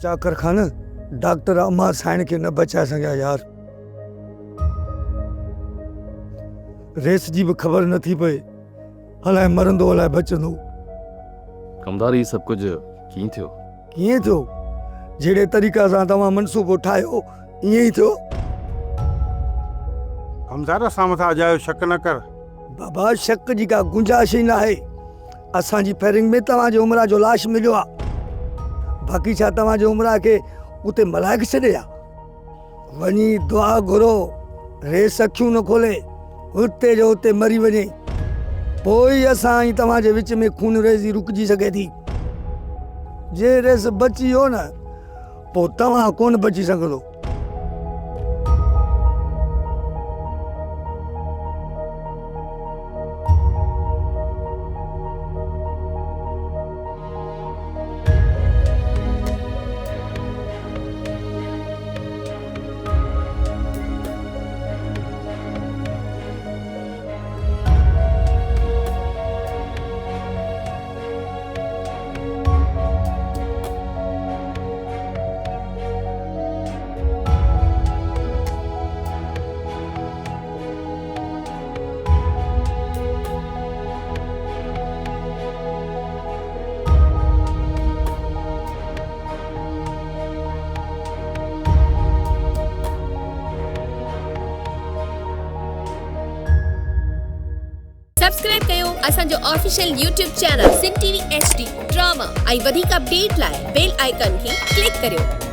चाकर खान डॉक्टर अम्मा साइण के न बचा सघिया यार। रेस जी भी खबर न थी पई, अलाए मरंदो अलाए बचंदो। कमदार ये सब कुछ कीअं थियो? कीअं थियो? जहिड़े तरीक़े सां तव्हां मनसूबो ठाहियो ईअं ई थियो। कमदार असां मथां अजायो शक न कर। बाबा शक जी का गुंजाइश ई न आहे। असांजी फेरिंग में तव्हांजे उमरा जो लाश मिलियो आहे। बाक़ी छा तव्हांजे उमरा खे उते मलाइक छॾिया? वञी दुआ घुरो, रेस अखियूं न खोले, हुते जो हुते मरी वञे, पोइ असां ऐं तव्हांजे विच में खून रेज़ी रुकिजी सघे थी। जे रेस बची वियो न, पोइ तव्हां कोन बची सघंदो। सब्सक्राइब कयो असांजो official YouTube channel Singh TV HD drama ऐं वधीक अपडेट लाइ बेल आइकन खे क्लिक करियो।